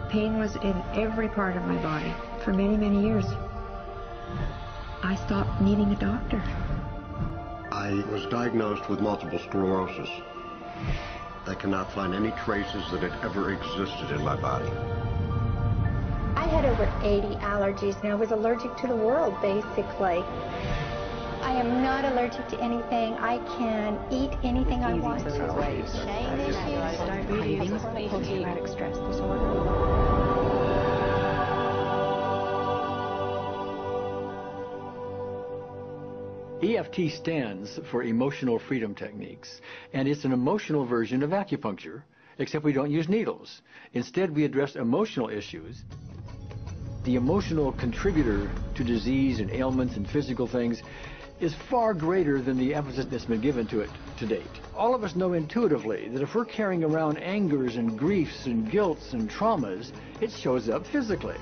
Pain was in every part of my body for many, many years. I stopped needing a doctor. I was diagnosed with multiple sclerosis. They cannot find any traces that it ever existed in my body. I had over 80 allergies and I was allergic to the world, basically. I am not allergic to anything. I can eat anything I want to. Shame issues, Diabetes, post-traumatic stress disorder. EFT stands for Emotional Freedom Techniques, and it's an emotional version of acupuncture, except we don't use needles. Instead, we address emotional issues. The emotional contributor to disease and ailments and physical things is far greater than the emphasis that's been given to it to date. All of us know intuitively that if we're carrying around angers and griefs and guilts and traumas, it shows up physically.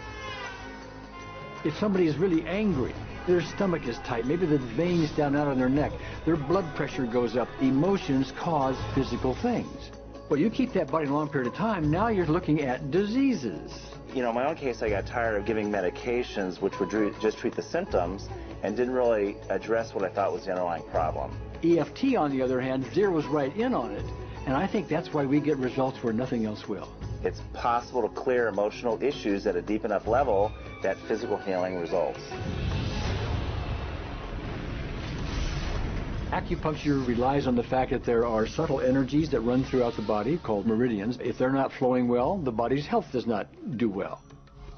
If somebody is really angry, their stomach is tight, maybe the veins down out of their neck, their blood pressure goes up. Emotions cause physical things. Well, you keep that body a long period of time, now you're looking at diseases. You know, in my own case, I got tired of giving medications which would just treat the symptoms and didn't really address what I thought was the underlying problem. EFT, on the other hand, zeroes right in on it, and I think that's why we get results where nothing else will. It's possible to clear emotional issues at a deep enough level that physical healing results. Acupuncture relies on the fact that there are subtle energies that run throughout the body called meridians. If they're not flowing well, the body's health does not do well.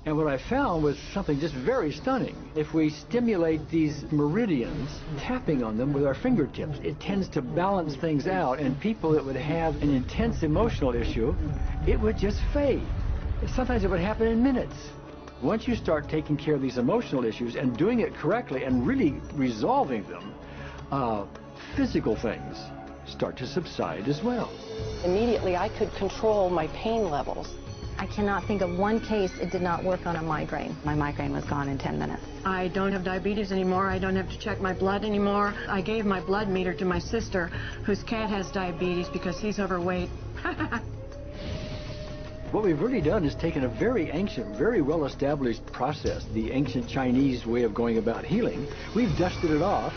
And what I found was something just very stunning. If we stimulate these meridians, tapping on them with our fingertips, it tends to balance things out, and people that would have an intense emotional issue, it would just fade. Sometimes it would happen in minutes. Once you start taking care of these emotional issues and doing it correctly and really resolving them, physical things start to subside as well. Immediately, I could control my pain levels. I cannot think of one case it did not work on a migraine. My migraine was gone in 10 minutes. I don't have diabetes anymore. I don't have to check my blood anymore. I gave my blood meter to my sister, whose cat has diabetes because he's overweight. What we've really done is taken a very ancient, very well-established process, the ancient Chinese way of going about healing. We've dusted it off,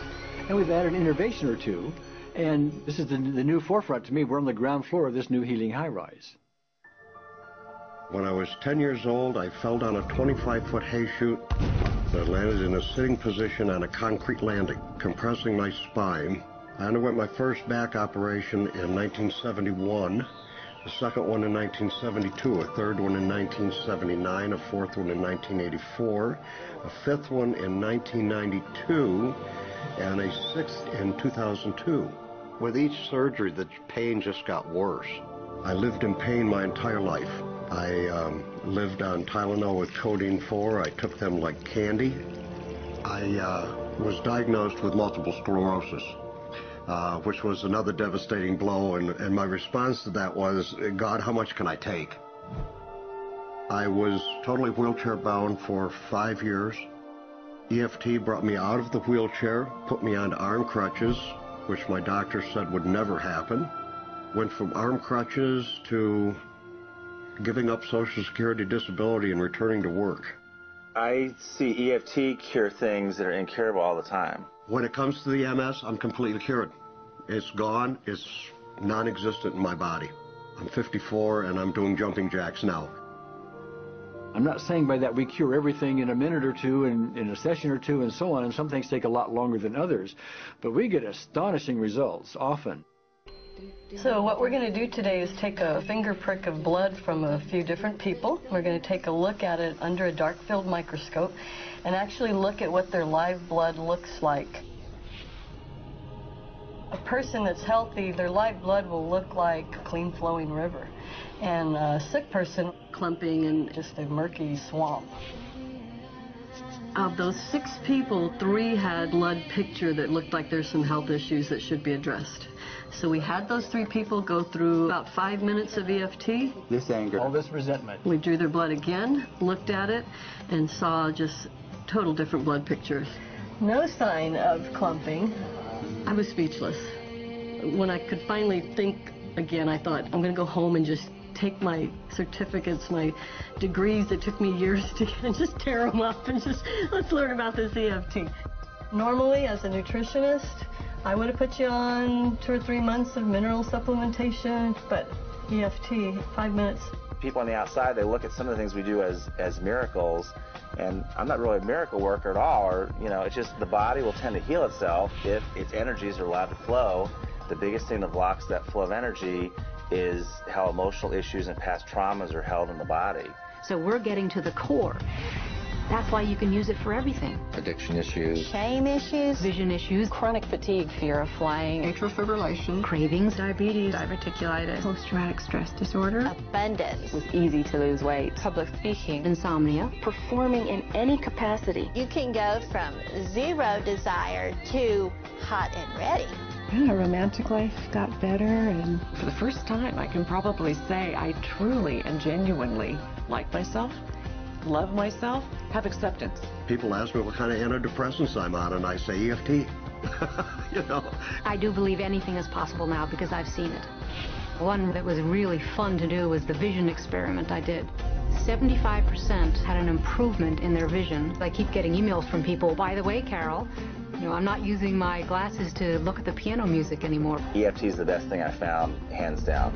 and we've added an innovation or two, and this is the new forefront to me. We're on the ground floor of this new healing high-rise. When I was 10 years old, I fell down a 25-foot hay chute that landed in a sitting position on a concrete landing, compressing my spine. I underwent my first back operation in 1971, a second one in 1972, a third one in 1979, a fourth one in 1984, a fifth one in 1992, and a sixth in 2002. With each surgery, the pain just got worse. I lived in pain my entire life. I lived on Tylenol with codeine 4. I took them like candy. I was diagnosed with multiple sclerosis, which was another devastating blow, and my response to that was, God, how much can I take? I was totally wheelchair bound for 5 years. EFT brought me out of the wheelchair, put me onto arm crutches, which my doctor said would never happen. Went from arm crutches to giving up Social Security disability and returning to work. I see EFT cure things that are incurable all the time. When it comes to the MS, I'm completely cured. It's gone. It's non-existent in my body. I'm 54 and I'm doing jumping jacks now. I'm not saying by that we cure everything in a minute or two, in a session or two, and so on, and some things take a lot longer than others, but we get astonishing results often. So what we're going to do today is take a finger prick of blood from a few different people. We're going to take a look at it under a dark field microscope and actually look at what their live blood looks like. A person that's healthy, their live blood will look like a clean flowing river, and a sick person clumping in just a murky swamp. Of those 6 people, 3 had blood picture that looked like there's some health issues that should be addressed. So we had those 3 people go through about 5 minutes of EFT. This anger, all this resentment. We drew their blood again, looked at it, and saw just total different blood pictures. No sign of clumping. I was speechless. When I could finally think Again, I thought, I'm going to go home and just take my certificates, my degrees that took me years to get, and just tear them up and just, let's learn about this EFT. Normally, as a nutritionist, I would have put you on 2 or 3 months of mineral supplementation, but EFT, 5 minutes. People on the outside, they look at some of the things we do as miracles, and I'm not really a miracle worker at all, or, you know, it's just the body will tend to heal itself if its energies are allowed to flow. The biggest thing that blocks that flow of energy is how emotional issues and past traumas are held in the body. So we're getting to the core. That's why you can use it for everything. Addiction issues. Shame issues. Vision issues. Chronic fatigue, fear of flying. Atrial fibrillation. Cravings. Diabetes. Diverticulitis. Post-traumatic stress disorder. Abundance. It was easy to lose weight. Public speaking. Insomnia. Performing in any capacity. You can go from zero desire to hot and ready. Yeah, romantic life got better, and for the first time I can probably say I truly and genuinely like myself, love myself, have acceptance. People ask me what kind of antidepressants I'm on, and I say EFT. You know. I do believe anything is possible now because I've seen it. One that was really fun to do was the vision experiment I did. 75% had an improvement in their vision. I keep getting emails from people, by the way, Carol, you know, I'm not using my glasses to look at the piano music anymore. EFT is the best thing I found, hands down.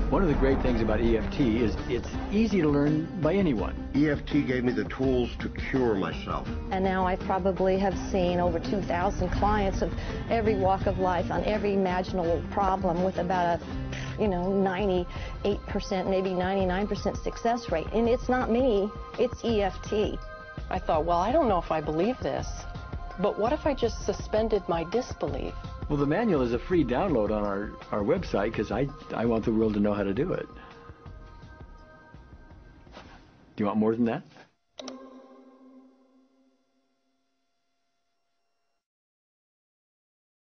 One of the great things about EFT is it's easy to learn by anyone. EFT gave me the tools to cure myself. And now I probably have seen over 2,000 clients of every walk of life on every imaginable problem with about a 98%, maybe 99% success rate. And it's not me, it's EFT. I thought, well, I don't know if I believe this, but what if I just suspended my disbelief? Well, the manual is a free download on our website because I want the world to know how to do it. Do you want more than that?